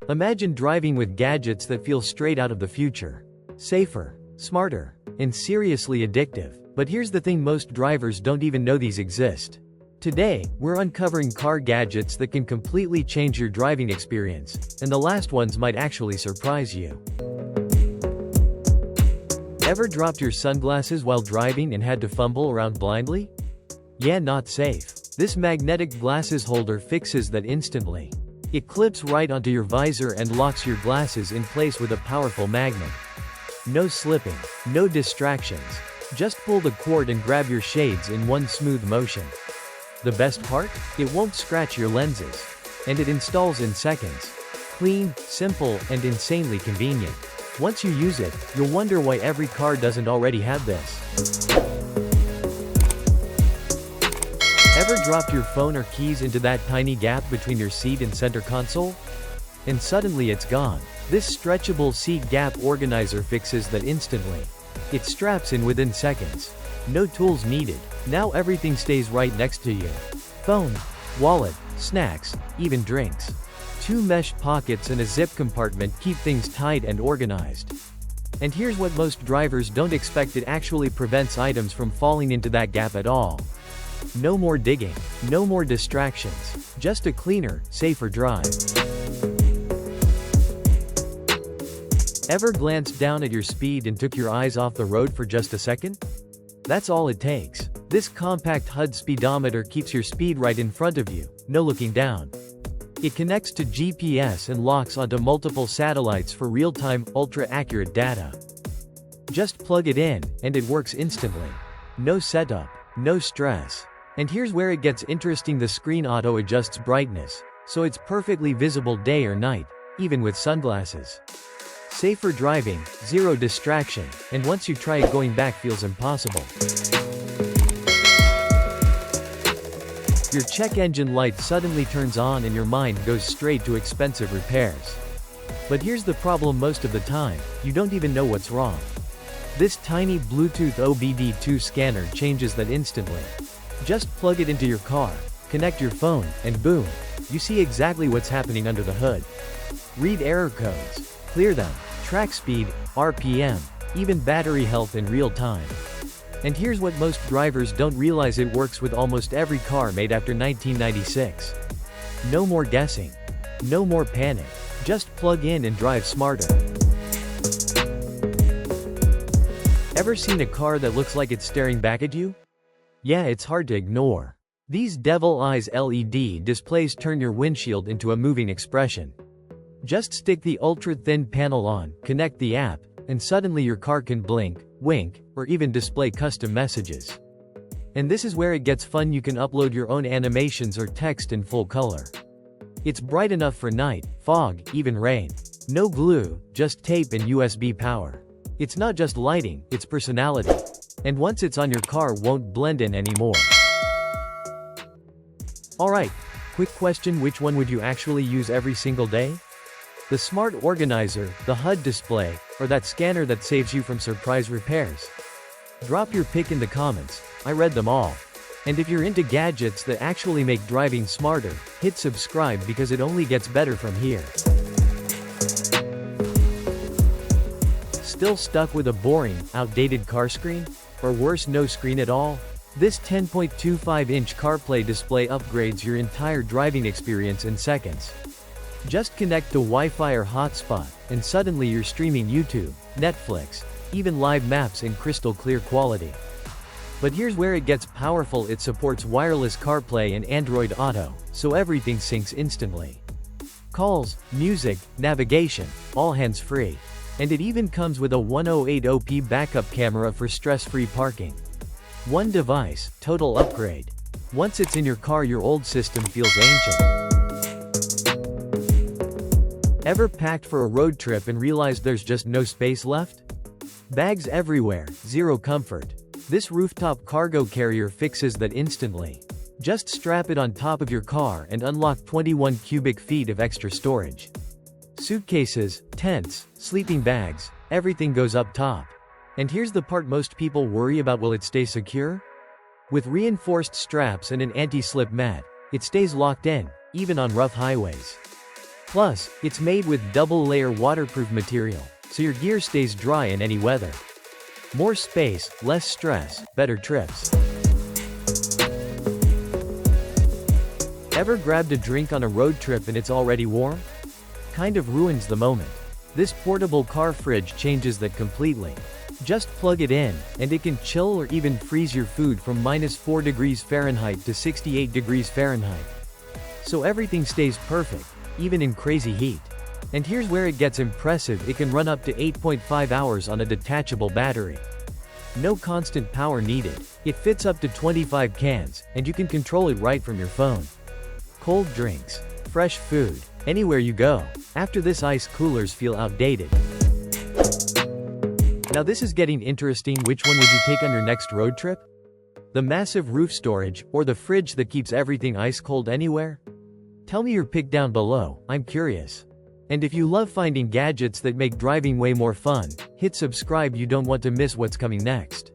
Imagine driving with gadgets that feel straight out of the future. Safer, smarter, and seriously addictive. But here's the thing, most drivers don't even know these exist. Today, we're uncovering car gadgets that can completely change your driving experience, and the last ones might actually surprise you. Ever dropped your sunglasses while driving and had to fumble around blindly? Yeah, not safe. This magnetic glasses holder fixes that instantly. It clips right onto your visor and locks your glasses in place with a powerful magnet. No slipping, no distractions. Just pull the cord and grab your shades in one smooth motion. The best part? It won't scratch your lenses. And it installs in seconds. Clean, simple, and insanely convenient. Once you use it, you'll wonder why every car doesn't already have this. Ever dropped your phone or keys into that tiny gap between your seat and center console? And suddenly it's gone. This stretchable seat gap organizer fixes that instantly. It straps in within seconds. No tools needed. Now everything stays right next to you. Phone, wallet, snacks, even drinks. 2 mesh pockets and a zip compartment keep things tight and organized. And here's what most drivers don't expect: it actually prevents items from falling into that gap at all. No more digging, no more distractions, just a cleaner, safer drive. Ever glanced down at your speed and took your eyes off the road for just a second? That's all it takes. This compact HUD speedometer keeps your speed right in front of you, no looking down. It connects to GPS and locks onto multiple satellites for real-time, ultra-accurate data. Just plug it in, and it works instantly. No setup, no stress. And here's where it gets interesting: the screen auto-adjusts brightness, so it's perfectly visible day or night, even with sunglasses. Safer driving, zero distraction, and once you try it, going back feels impossible. Your check engine light suddenly turns on and your mind goes straight to expensive repairs. But here's the problem: most of the time, you don't even know what's wrong. This tiny Bluetooth OBD2 scanner changes that instantly. Just plug it into your car, connect your phone, and boom, you see exactly what's happening under the hood. Read error codes, clear them, track speed, RPM, even battery health in real time. And here's what most drivers don't realize: it works with almost every car made after 1996. No more guessing. No more panic. Just plug in and drive smarter. Ever seen a car that looks like it's staring back at you? Yeah, it's hard to ignore. These devil eyes LED displays turn your windshield into a moving expression. Just stick the ultra-thin panel on, connect the app, and suddenly your car can blink, wink, or even display custom messages. And this is where it gets fun: you can upload your own animations or text in full color. It's bright enough for night, fog, even rain. No glue, just tape and USB power. It's not just lighting, it's personality. And once it's on, your car won't blend in anymore. Alright, quick question: which one would you actually use every single day? The smart organizer, the HUD display, or that scanner that saves you from surprise repairs? Drop your pick in the comments. I read them all. And if you're into gadgets that actually make driving smarter, hit subscribe because it only gets better from here. Still stuck with a boring, outdated car screen? Or worse, no screen at all? This 10.25-inch CarPlay display upgrades your entire driving experience in seconds. Just connect to Wi-Fi or hotspot, and suddenly you're streaming YouTube, Netflix, even live maps in crystal clear quality. But here's where it gets powerful: it supports wireless CarPlay and Android Auto, so everything syncs instantly. Calls, music, navigation, all hands-free. And it even comes with a 1080p backup camera for stress-free parking. One device, total upgrade. Once it's in your car, your old system feels ancient. Ever packed for a road trip and realized there's just no space left? Bags everywhere, zero comfort. This rooftop cargo carrier fixes that instantly. Just strap it on top of your car and unlock 21 cubic feet of extra storage. Suitcases, tents, sleeping bags, everything goes up top. And here's the part most people worry about: will it stay secure? With reinforced straps and an anti-slip mat, it stays locked in, even on rough highways. Plus, it's made with double-layer waterproof material, so your gear stays dry in any weather. More space, less stress, better trips. Ever grabbed a drink on a road trip and it's already warm? Kind of ruins the moment. This portable car fridge changes that completely. Just plug it in, and it can chill or even freeze your food from -4 degrees Fahrenheit to 68 degrees Fahrenheit. So everything stays perfect, even in crazy heat. And here's where it gets impressive: it can run up to 8.5 hours on a detachable battery. No constant power needed. It fits up to 25 cans, and you can control it right from your phone. Cold drinks, fresh food, anywhere you go. After this, ice coolers feel outdated. Now this is getting interesting. Which one would you take on your next road trip? The massive roof storage, or the fridge that keeps everything ice cold anywhere? Tell me your pick down below, I'm curious. And if you love finding gadgets that make driving way more fun, hit subscribe. You don't want to miss what's coming next.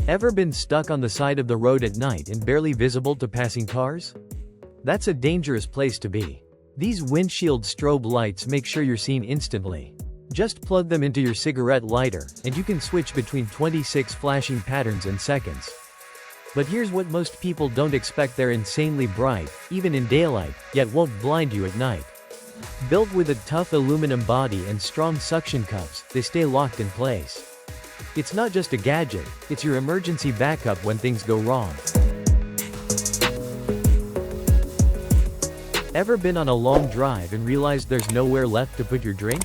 Ever been stuck on the side of the road at night and barely visible to passing cars? That's a dangerous place to be. These windshield strobe lights make sure you're seen instantly. Just plug them into your cigarette lighter, and you can switch between 26 flashing patterns in seconds. But here's what most people don't expect: they're insanely bright, even in daylight, yet won't blind you at night. Built with a tough aluminum body and strong suction cups, they stay locked in place. It's not just a gadget, it's your emergency backup when things go wrong. Ever been on a long drive and realized there's nowhere left to put your drink?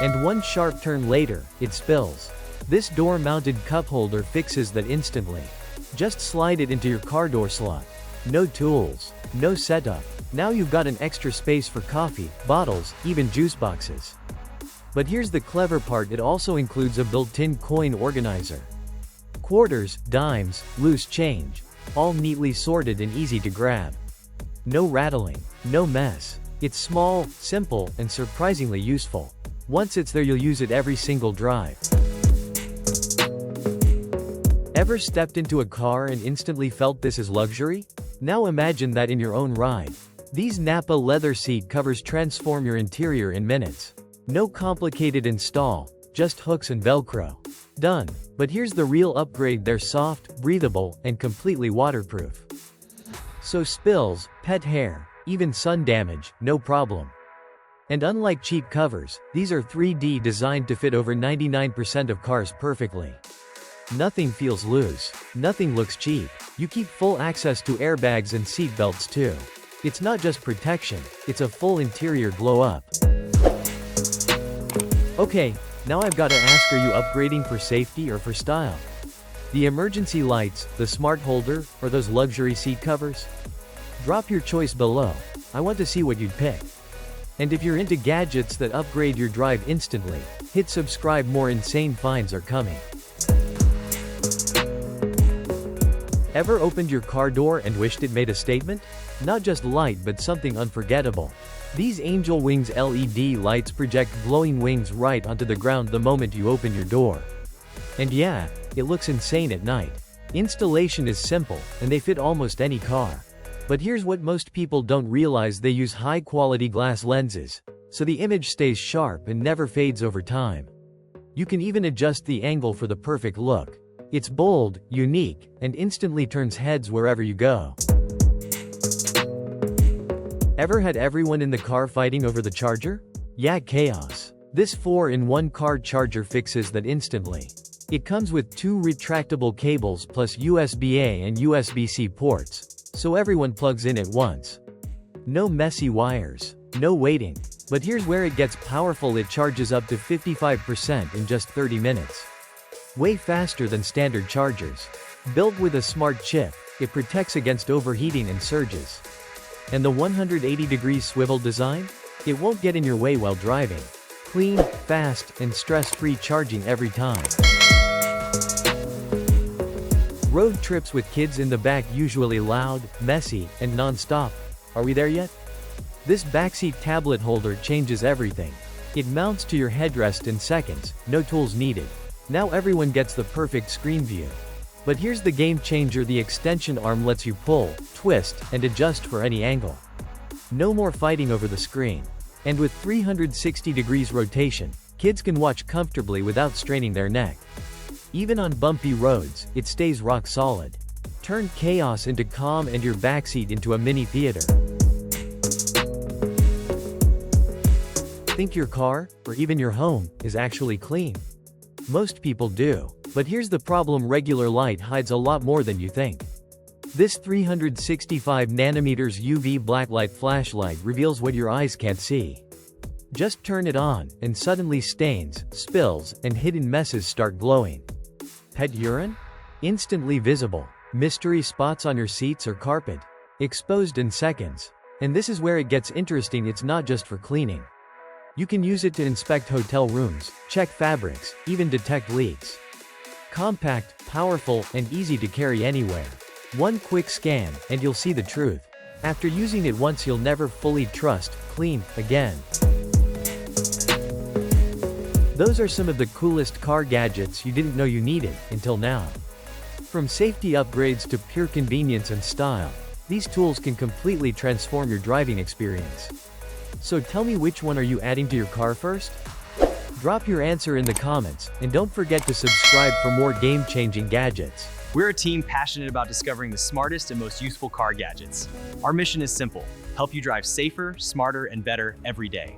And one sharp turn later, it spills. This door-mounted cup holder fixes that instantly. Just slide it into your car door slot. No tools, no setup. Now you've got an extra space for coffee, bottles, even juice boxes. But here's the clever part: it also includes a built-in coin organizer. Quarters, dimes, loose change, all neatly sorted and easy to grab. No rattling, no mess. It's small, simple, and surprisingly useful. Once it's there, you'll use it every single drive. Ever stepped into a car and instantly felt this is luxury? Now imagine that in your own ride. These Nappa leather seat covers transform your interior in minutes. No complicated install, just hooks and Velcro. Done. But here's the real upgrade: they're soft, breathable, and completely waterproof. So spills, pet hair, even sun damage, no problem. And unlike cheap covers, these are 3D designed to fit over 99% of cars perfectly. Nothing feels loose. Nothing looks cheap. You keep full access to airbags and seat belts too. It's not just protection, it's a full interior glow-up. Okay, now I've got to ask, are you upgrading for safety or for style? The emergency lights, the smart holder, or those luxury seat covers? Drop your choice below. I want to see what you'd pick. And if you're into gadgets that upgrade your drive instantly, hit subscribe. More insane finds are coming. Ever opened your car door and wished it made a statement? Not just light, but something unforgettable. These Angel Wings LED lights project glowing wings right onto the ground the moment you open your door. And yeah, it looks insane at night. Installation is simple, and they fit almost any car. But here's what most people don't realize: they use high-quality glass lenses, so the image stays sharp and never fades over time. You can even adjust the angle for the perfect look. It's bold, unique, and instantly turns heads wherever you go. Ever had everyone in the car fighting over the charger? Yeah, chaos. This 4-in-1 car charger fixes that instantly. It comes with 2 retractable cables plus USB-A and USB-C ports, so everyone plugs in at once. No messy wires, no waiting. But here's where it gets powerful: it charges up to 55% in just 30 minutes. Way faster than standard chargers. Built with a smart chip, it protects against overheating and surges. And the 180-degree swivel design? It won't get in your way while driving. Clean, fast, and stress-free charging every time. Road trips with kids in the back, usually loud, messy, and non-stop. Are we there yet? This backseat tablet holder changes everything. It mounts to your headrest in seconds, no tools needed. Now everyone gets the perfect screen view. But here's the game changer: the extension arm lets you pull, twist, and adjust for any angle. No more fighting over the screen. And with 360 degrees rotation, kids can watch comfortably without straining their neck. Even on bumpy roads, it stays rock solid. Turn chaos into calm and your backseat into a mini theater. Think your car, or even your home, is actually clean? Most people do. But here's the problem: regular light hides a lot more than you think. This 365 nanometers UV blacklight flashlight reveals what your eyes can't see. Just turn it on, and suddenly stains, spills, and hidden messes start glowing. Pet urine? Instantly visible. Mystery spots on your seats or carpet? Exposed in seconds. And this is where it gets interesting: it's not just for cleaning. You can use it to inspect hotel rooms, check fabrics, even detect leaks. Compact, powerful, and easy to carry anywhere. One quick scan, and you'll see the truth. After using it once, you'll never fully trust clean again. Those are some of the coolest car gadgets you didn't know you needed until now. From safety upgrades to pure convenience and style, these tools can completely transform your driving experience. So tell me, which one are you adding to your car first? Drop your answer in the comments, and don't forget to subscribe for more game-changing gadgets. We're a team passionate about discovering the smartest and most useful car gadgets. Our mission is simple: help you drive safer, smarter, and better every day.